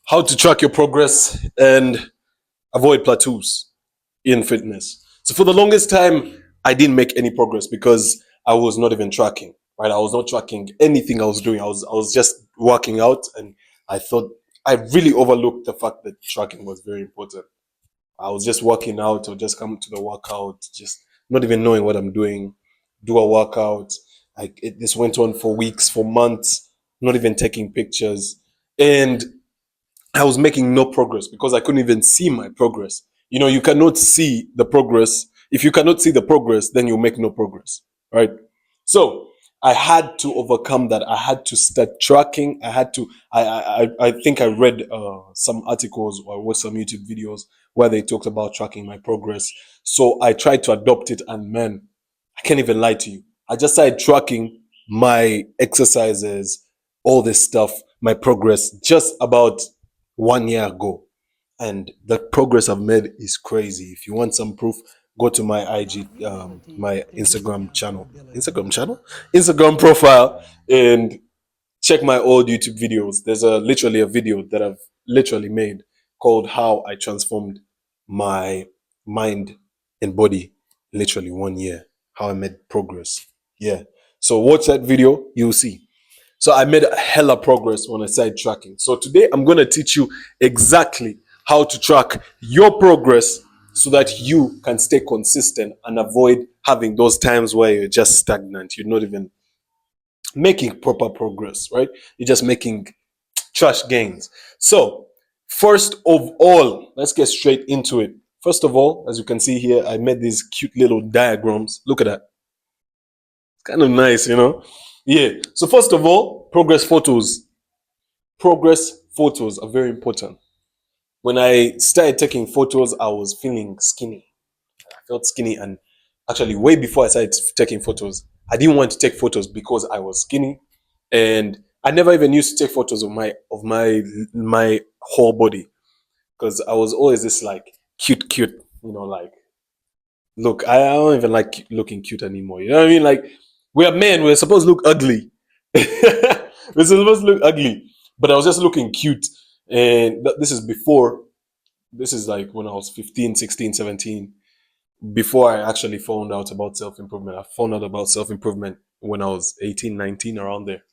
how to track your progress and avoid plateaus in fitness. So for the longest time, I didn't make any progress because I was not even tracking, right? I was not tracking anything I was doing. I was just working out, and I thought I really overlooked the fact that tracking was very important. I was just working out or just come to the workout, just not even knowing what I'm doing, do a workout. This went on for weeks, for months, not even taking pictures. And I was making no progress because I couldn't even see my progress. You know, you cannot see the progress. If you cannot see the progress, then you make no progress, right? So I had to overcome that. I had to start tracking. I had to. I think I read some articles or watched some YouTube videos where they talked about tracking my progress. So I tried to adopt it, and man, I can't even lie to you. I just started tracking my exercises, all this stuff, my progress, just about 1 year ago. And the progress I've made is crazy. If you want some proof, go to my my Instagram profile, and check my old YouTube videos. There's literally a video that I've literally made called "How I Transformed My Mind and Body." Literally 1 year, how I made progress. Yeah. So watch that video, you'll see. So I made a hella progress when I started tracking. So today I'm going to teach you exactly how to track your progress so that you can stay consistent and avoid having those times where you're just stagnant. You're not even making proper progress, right? You're just making trash gains. So first of all, let's get straight into it. First of all, as you can see here, I made these cute little diagrams. Look at that. It's kind of nice, you know? Yeah. So first of all, progress photos. Progress photos are very important. When I started taking photos, I was feeling skinny. I felt skinny, and actually, way before I started taking photos, I didn't want to take photos because I was skinny, and I never even used to take photos of my whole body because I was always this like cute, you know, like look. I don't even like looking cute anymore. You know what I mean? Like we are men, we're supposed to look ugly. We're supposed to look ugly, but I was just looking cute, and this is before. This is like when I was 15, 16, 17. Before I actually found out about self-improvement. I found out about self-improvement when I was 18, 19, around there.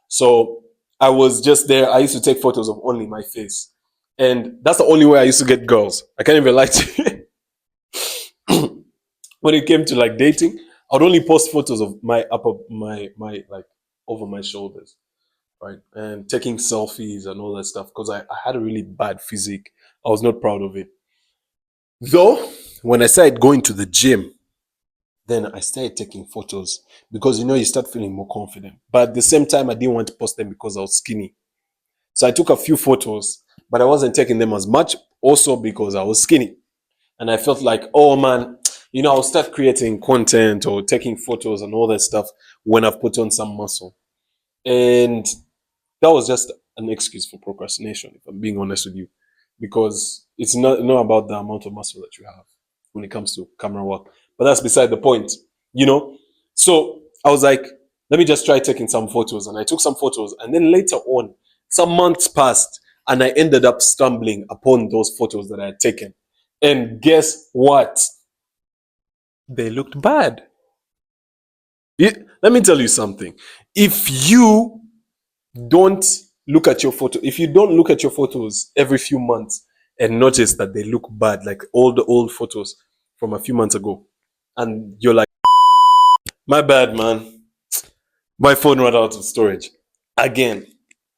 So I was just there. I used to take photos of only my face. And that's the only way I used to get girls. I can't even lie to you. When it came to like dating, I would only post photos of my upper, my like over my shoulders, right? And taking selfies and all that stuff because I had a really bad physique. I was not proud of it. Though, when I started going to the gym, then I started taking photos because you know you start feeling more confident. But at the same time, I didn't want to post them because I was skinny. So I took a few photos, but I wasn't taking them as much also because I was skinny. And I felt like, oh man, you know, I'll start creating content or taking photos and all that stuff when I've put on some muscle. And that was just an excuse for procrastination, if I'm being honest with you, because it's not about the amount of muscle that you have when it comes to camera work. But that's beside the point, you know. So I was like, let me just try taking some photos, and I took some photos, and then later on, some months passed, and I ended up stumbling upon those photos that I had taken. And guess what? They looked bad. Let me tell you something. If you don't look at your photo, if you don't look at your photos every few months and notice that they look bad, like all the old photos from a few months ago, and you're like, my bad, man, my phone ran out of storage again.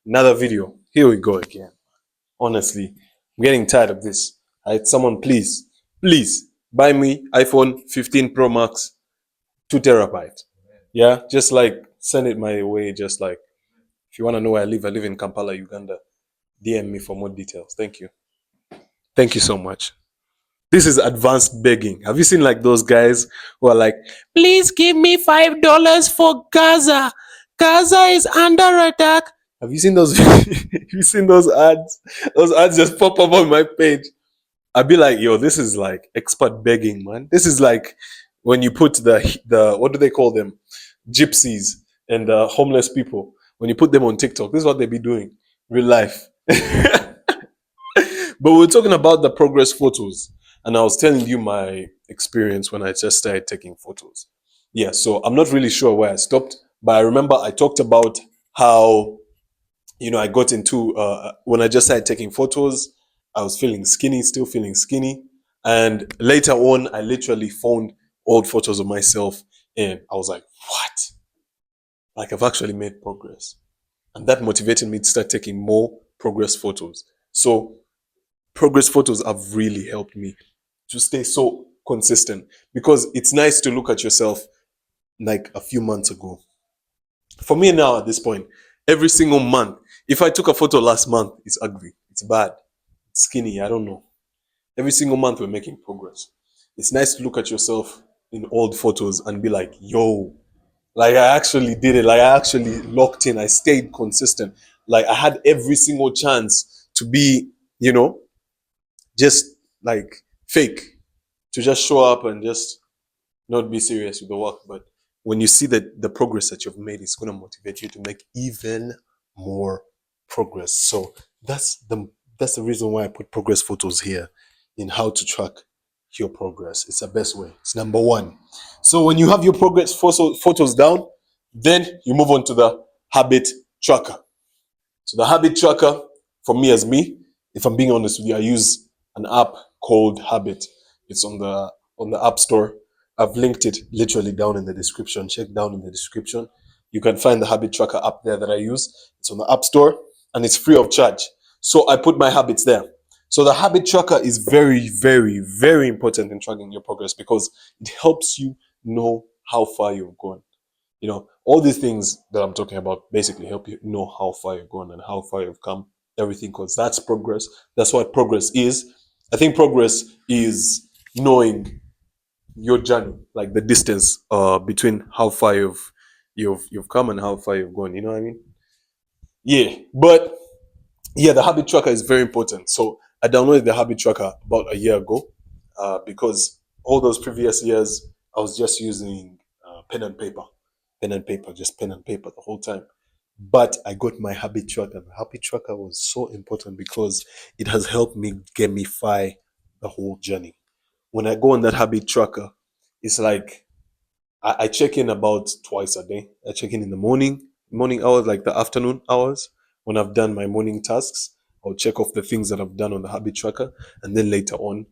Another video, here we go again. Honestly, I'm getting tired of this. Someone please buy me iPhone 15 Pro Max, 2 terabyte. Yeah, just like send it my way. Just like, if you want to know where I live in Kampala, Uganda. DM me for more details. Thank you so much. This is advanced begging. Have you seen like those guys who are like, please give me $5 for Gaza. Gaza is under attack. Have you seen those? Have you seen those ads? Those ads just pop up on my page. I'd be like, yo, this is like expert begging, man. This is like when you put the what do they call them? Gypsies and homeless people. When you put them on TikTok, this is what they be doing. Real life. But we were talking about the progress photos, and I was telling you my experience when I just started taking photos. Yeah, so I'm not really sure where I stopped, but I remember I talked about how I got into when I just started taking photos. I was feeling skinny, still feeling skinny, and later on, I literally found old photos of myself, and I was like, "What? Like I've actually made progress." And that motivated me to start taking more progress photos. So progress photos have really helped me to stay so consistent, because it's nice to look at yourself like a few months ago. For me now at this point, every single month, if I took a photo last month, it's ugly, it's bad, it's skinny, I don't know. Every single month we're making progress. It's nice to look at yourself in old photos and be like, yo, like I actually did it. Like I actually locked in. I stayed consistent. Like I had every single chance to be, you know, just like fake, to just show up and just not be serious with the work. But when you see that the progress that you've made, it's going to motivate you to make even more progress. So that's the that's the reason why I put progress photos here in how to track your progress. It's the best way. It's number one. So when you have your progress photos down, then you move on to the habit tracker. So the habit tracker, for me as me, if I'm being honest with you, I use an app called Habit. It's on the App Store. I've linked it literally down in the description. Check down in the description. You can find the habit tracker app there that I use. It's on the App Store and it's free of charge. So I put my habits there. So the habit tracker is very, very, very important in tracking your progress, because it helps you know how far you've gone. All these things that I'm talking about basically help you know how far you've gone and how far you've come, everything, because that's progress. That's what progress is. I think progress is knowing your journey, like the distance between how far you've come and how far you've gone. You know what I mean? Yeah. But yeah, the habit tracker is very important. So I downloaded the habit tracker about a year ago, because all those previous years I was just using pen and paper, just pen and paper the whole time. But I got my habit tracker. The habit tracker was so important because it has helped me gamify the whole journey. When I go on that habit tracker, it's like I check in about twice a day. I check in the morning hours, like the afternoon hours, when I've done my morning tasks. I'll check off the things that I've done on the habit tracker, and then later on,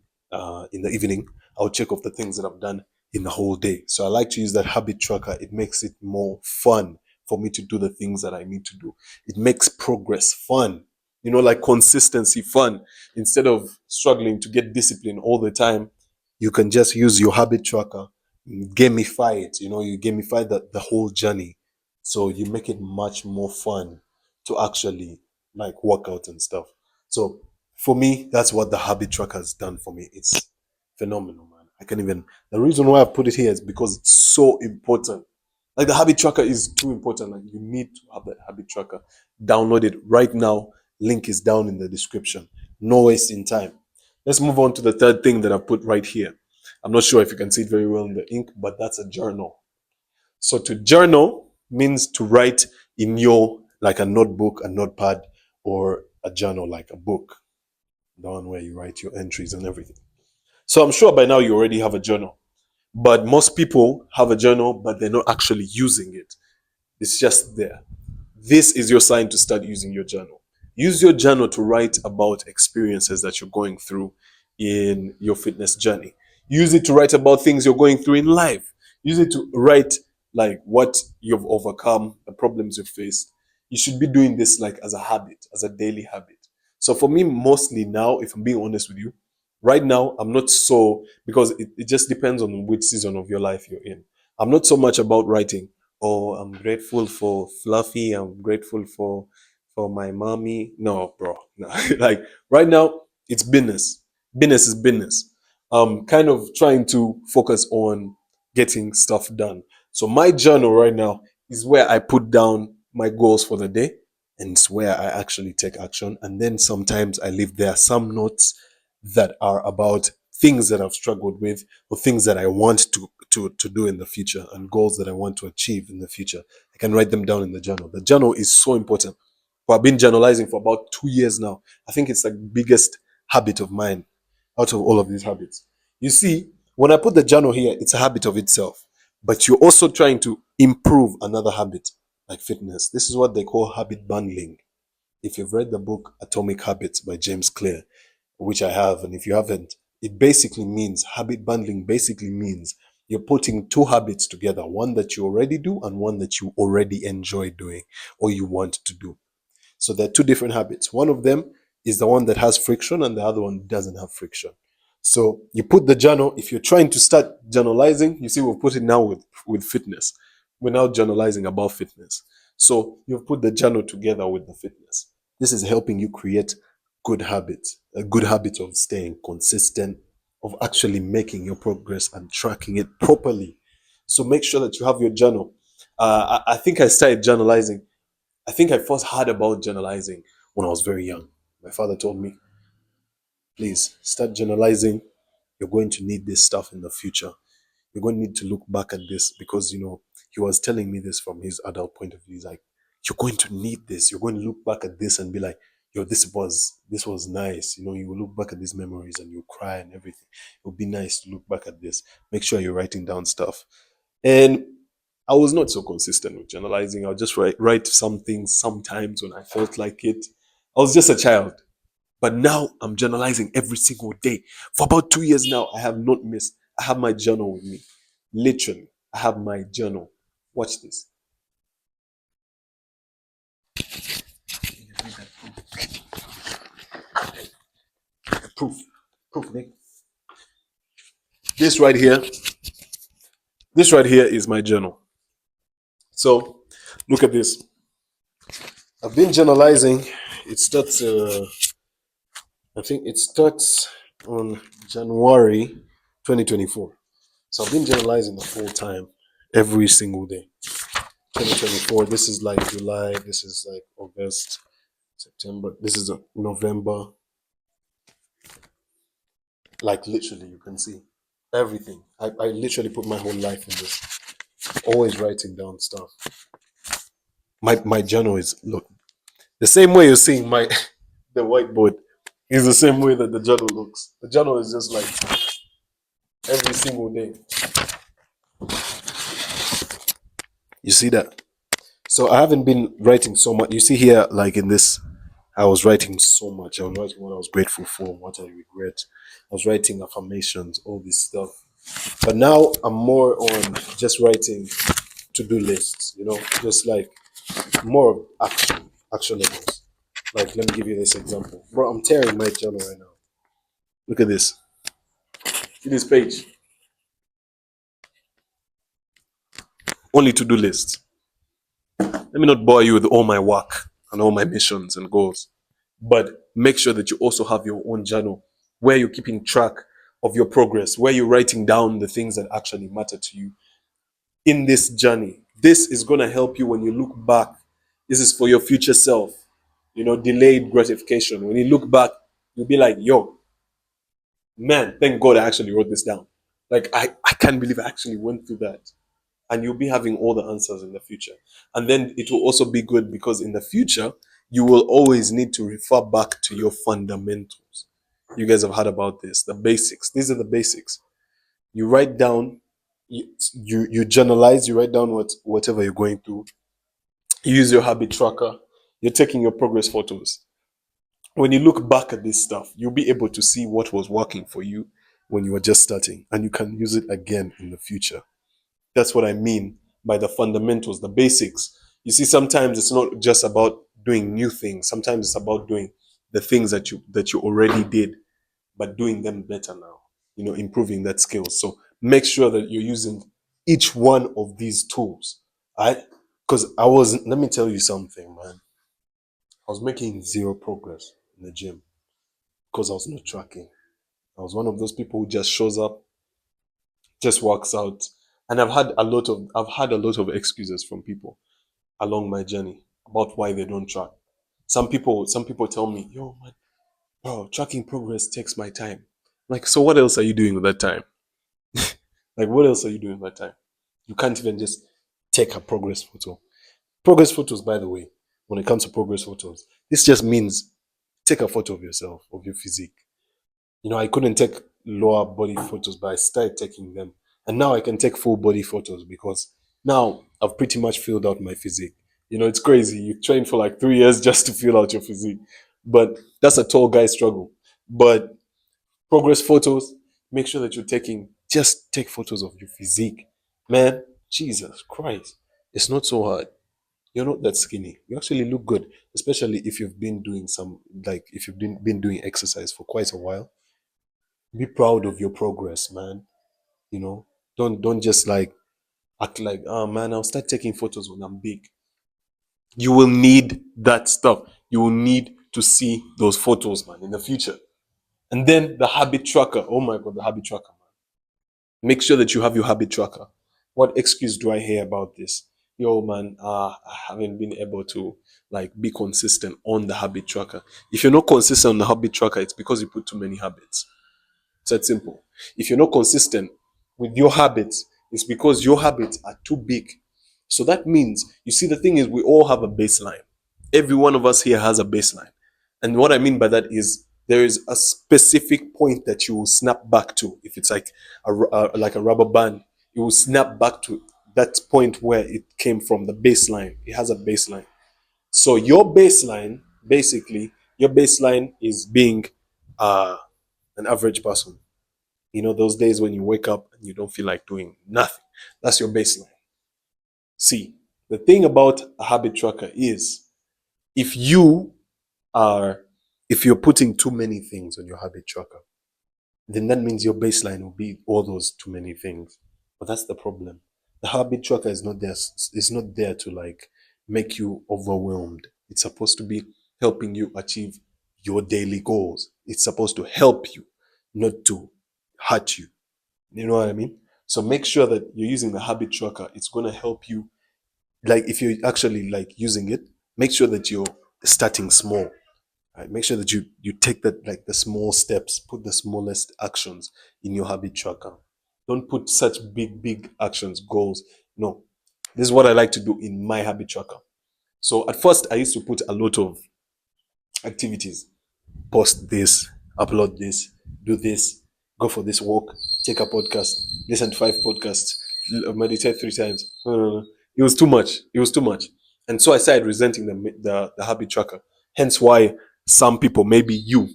in the evening, I'll check off the things that I've done in the whole day. So I like to use that habit tracker. It makes it more fun for me to do the things that I need to do. It makes progress fun. Like consistency fun. Instead of struggling to get discipline all the time, you can just use your habit tracker, gamify it. You gamify the whole journey, so you make it much more fun to actually like work out and stuff. So for me, that's what the habit tracker has done for me. It's phenomenal, man. I can't even. The reason why I put it here is because it's so important. Like the habit tracker is too important. Like you need to have that habit tracker. Download it right now. Link is down in the description. No wasting time. Let's move on to the third thing that I put right here. I'm not sure if you can see it very well in the ink, but that's a journal. So to journal means to write in your, like a notebook, a notepad, or a journal, like a book, the one where you write your entries and everything. So I'm sure by now you already have a journal, but most people have a journal, but they're not actually using it. It's just there. This is your sign to start using your journal. Use your journal to write about experiences that you're going through in your fitness journey. Use it to write about things you're going through in life. Use it to write like what you've overcome, the problems you've faced. You should be doing this like as a habit, as a daily habit. So for me, mostly now, if I'm being honest with you, right now, I'm not so, because it just depends on which season of your life you're in. I'm not so much about writing, oh, I'm grateful for Fluffy, I'm grateful for my mommy. No, bro. No. Like right now, it's business. Business is business. I'm kind of trying to focus on getting stuff done. So my journal right now is where I put down my goals for the day, and it's where I actually take action. And then sometimes I leave there some notes that are about things that I've struggled with, or things that I want to do in the future, and goals that I want to achieve in the future. I can write them down in the journal. The journal is so important. I've been journalizing for about 2 years now. I think it's the biggest habit of mine out of all of these habits. You see, when I put the journal here, it's a habit of itself, but you're also trying to improve another habit like fitness. This is what they call habit bundling. If you've read the book Atomic Habits by James Clear, which I have, and if you haven't, it basically means habit bundling basically means you're putting two habits together, one that you already do and one that you already enjoy doing or you want to do. So there are two different habits. One of them is the one that has friction and the other one doesn't have friction. So you put the journal, if you're trying to start journalizing, you see we've put it now with fitness. We're now journalizing about fitness. So you've put the journal together with the fitness. This is helping you create good habits, a good habit of staying consistent, of actually making your progress and tracking it properly. So make sure that you have your journal. I think I started journalizing. I think I first heard about journalizing when I was very young. My father told me, please start journalizing. You're going to need this stuff in the future. You're going to need to look back at this because, he was telling me this from his adult point of view. He's like, you're going to need this. You're going to look back at this and be like, yo, this was nice. You will look back at these memories and you cry and everything. It would be nice to look back at this. Make sure you're writing down stuff. And I was not so consistent with journalizing. I'll just write some things sometimes when I felt like it. I was just a child. But now I'm journalizing every single day. For about 2 years now, I have not missed. I have my journal with me. Literally, I have my journal. Watch this. Proof. Proof, Nick. This right here. This right here is my journal. So look at this. I've been journalizing. It starts. I think it starts on January 2024. So I've been journalizing the whole time, every single day. 2024. This is like July. This is like August, September. This is November. Like literally, you can see everything. I literally put my whole life in this. Always writing down stuff. My journal is look the same way you're seeing my the whiteboard is the same way that the journal looks. The journal is just like every single day. You see that? So I haven't been writing so much. You see here, like in this, I was writing so much. I was writing what I was grateful for, what I regret. I was writing affirmations, all this stuff. But now I'm more on just writing to-do lists, just like more of actionables. Like, let me give you this example. Bro, I'm tearing my journal right now. Look at this. See this page? Only to-do lists. Let me not bore you with all my work and all my missions and goals, but make sure that you also have your own journal where you're keeping track of your progress, where you're writing down the things that actually matter to you in this journey. This is going to help you when you look back. This is for your future self, delayed gratification. When you look back, you'll be like, yo, man, thank God I actually wrote this down. Like, I can't believe I actually went through that. And you'll be having all the answers in the future. And then it will also be good because in the future, you will always need to refer back to your fundamentals. You guys have heard about this, the basics. These are the basics. You write down, you journalize, you write down whatever you're going through. You use your habit tracker. You're taking your progress photos. When you look back at this stuff, you'll be able to see what was working for you when you were just starting, and you can use it again in the future. That's what I mean by the fundamentals, the basics. You see, sometimes it's not just about doing new things. Sometimes it's about doing the things that you already did, but doing them better now. Improving that skill. So make sure that you're using each one of these tools. Right? Because let me tell you something, man. I was making zero progress in the gym because I was not tracking. I was one of those people who just shows up, just works out. And I've had a lot of excuses from people along my journey about why they don't track. Some people tell me, yo man, bro, tracking progress takes my time. Like, so what else are you doing with that time? Like, what else are you doing with that time? You can't even just take a progress photo. Progress photos, by the way, when it comes to progress photos, this just means take a photo of yourself, of your physique. I couldn't take lower body photos, but I started taking them. And now I can take full body photos because now I've pretty much filled out my physique. It's crazy. You train for like 3 years just to fill out your physique. But that's a tall guy struggle. But progress photos, make sure that just take photos of your physique. Man, Jesus Christ. It's not so hard. You're not that skinny. You actually look good, especially if you've been doing if you've been doing exercise for quite a while. Be proud of your progress, man. You know, don't just like act like, oh man, I'll start taking photos when I'm big. You will need that stuff. You will need to see those photos, man, in the future. And then the habit tracker. Oh my god, the habit tracker, man. Make sure that you have your habit tracker. What excuse do I hear about this? Yo, man, I haven't been able to like be consistent on the habit tracker. If you're not consistent on the habit tracker, it's because you put too many habits. It's that simple. If you're not consistent with your habits, it's because your habits are too big. So that means, you see, the thing is, we all have a baseline. Every one of us here has a baseline. And what I mean by that is there is a specific point that you will snap back to. If it's like like a rubber band, you will snap back to that point where it came from, the baseline. It has a baseline. So your baseline, basically, your baseline is being uh, an average person. Those days when you wake up and you don't feel like doing nothing. That's your baseline. See, the thing about a habit tracker is, if you are if you're putting too many things on your habit tracker, then that means your baseline will be all those too many things. But that's the problem. The habit tracker is not there to like make you overwhelmed. It's supposed to be helping you achieve your daily goals. It's supposed to help you, not to hurt you. You know what I mean? So make sure that you're using the habit tracker. It's going to help you. Like, if you're actually like using it, make sure that you're starting small. Right? Make sure that you take that, like, the small steps, put the smallest actions in your habit tracker. Don't put such big actions, goals. No. This is what I like to do in my habit tracker. So at first I used to put a lot of activities. Post this, upload this, do this, go for this walk, take a podcast, listen to 5 podcasts, meditate 3 times. No, no, no. It was too much. It was too much. And so I started resenting the habit tracker. Hence why some people, maybe you,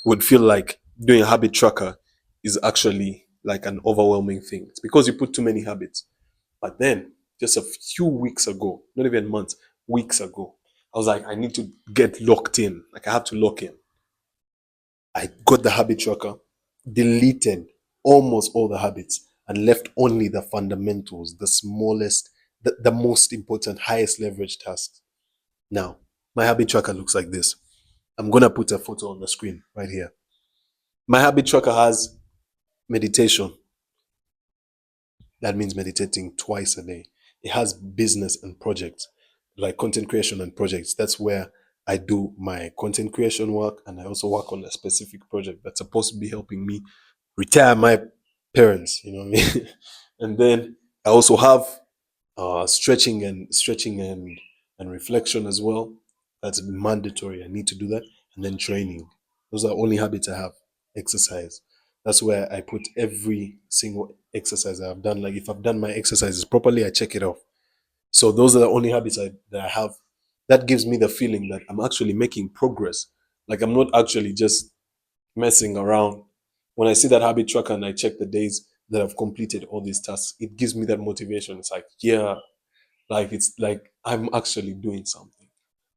would feel like doing a habit tracker is actually like an overwhelming thing. It's because you put too many habits. But then, just a few weeks ago, not even months, weeks ago, I was like, I need to get locked in. Like, I have to lock in. I got the habit tracker, deleted almost all the habits, and left only the fundamentals, the smallest, the most important, highest leverage tasks. Now, my habit tracker looks like this. I'm going to put a photo on the screen right here. My habit tracker has meditation. That means meditating twice a day. It has business and projects, like content creation and projects. That's where I do my content creation work, and I also work on a specific project that's supposed to be helping me retire my parents. You know what I mean? And then I also have stretching and reflection as well. That's mandatory. I need to do that. And then training. Those are only habits I have. Exercise. That's where I put every single exercise I've done. Like, if I've done my exercises properly, I check it off. So those are the only habits that I have. That gives me the feeling that I'm actually making progress. Like, I'm not actually just messing around. When I see that habit tracker and I check the days that I've completed all these tasks, it gives me that motivation. It's like, yeah, like, it's like I'm actually doing something.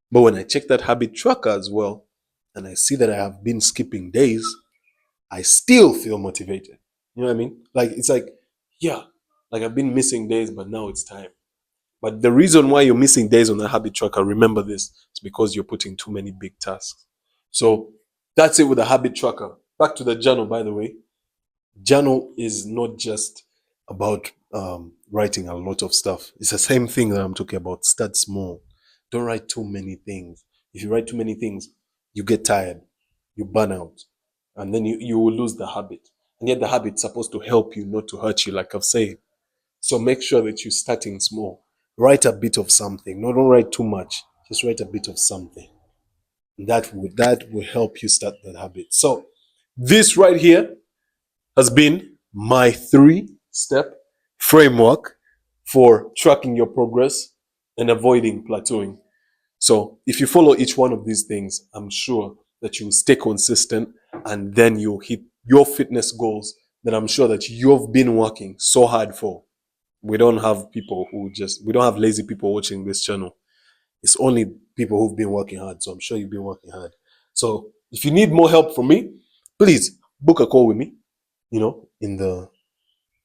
But when I check that habit tracker as well, and I see that I have been skipping days, I still feel motivated. You know what I mean? Like, it's like, yeah, like, I've been missing days, but now it's time. But the reason why you're missing days on the habit tracker, remember this, it's because you're putting too many big tasks. So that's it with the habit tracker. Back to the journal, by the way. Journal is not just about writing a lot of stuff. It's the same thing that I'm talking about. Start small. Don't write too many things. If you write too many things, you get tired, you burn out, and then you will lose the habit. And yet the habit's supposed to help you, not to hurt you, like I've said. So make sure that you're starting small. Write a bit of something. No, don't write too much. Just write a bit of something. That will help you start that habit. So This right here has been my 3-step framework for tracking your progress and avoiding plateauing. So if you follow each one of these things, I'm sure that you will stay consistent and then you'll hit your fitness goals that I'm sure that you've been working so hard for. We don't have lazy people watching this channel. It's only people who've been working hard. So I'm sure you've been working hard. So if you need more help from me, please book a call with me,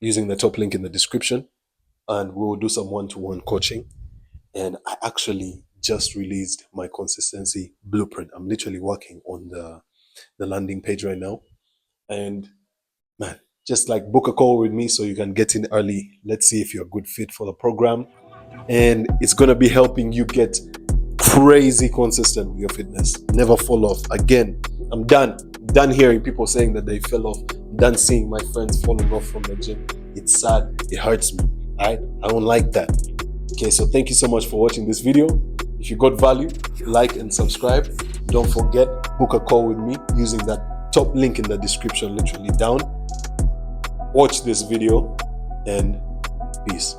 using the top link in the description, and we'll do some one-to-one coaching. And I actually just released my consistency blueprint. I'm literally working on the landing page right now. And man, just like book a call with me so you can get in early. Let's see if you're a good fit for the program. And it's going to be helping you get crazy consistent with your fitness. Never fall off. Again, I'm done hearing people saying that they fell off. I'm done seeing my friends falling off from the gym. It's sad. It hurts me. I don't like that. Okay, so thank you so much for watching this video. If you got value, like and subscribe. Don't forget, book a call with me using that top link in the description, literally down. Watch this video and peace.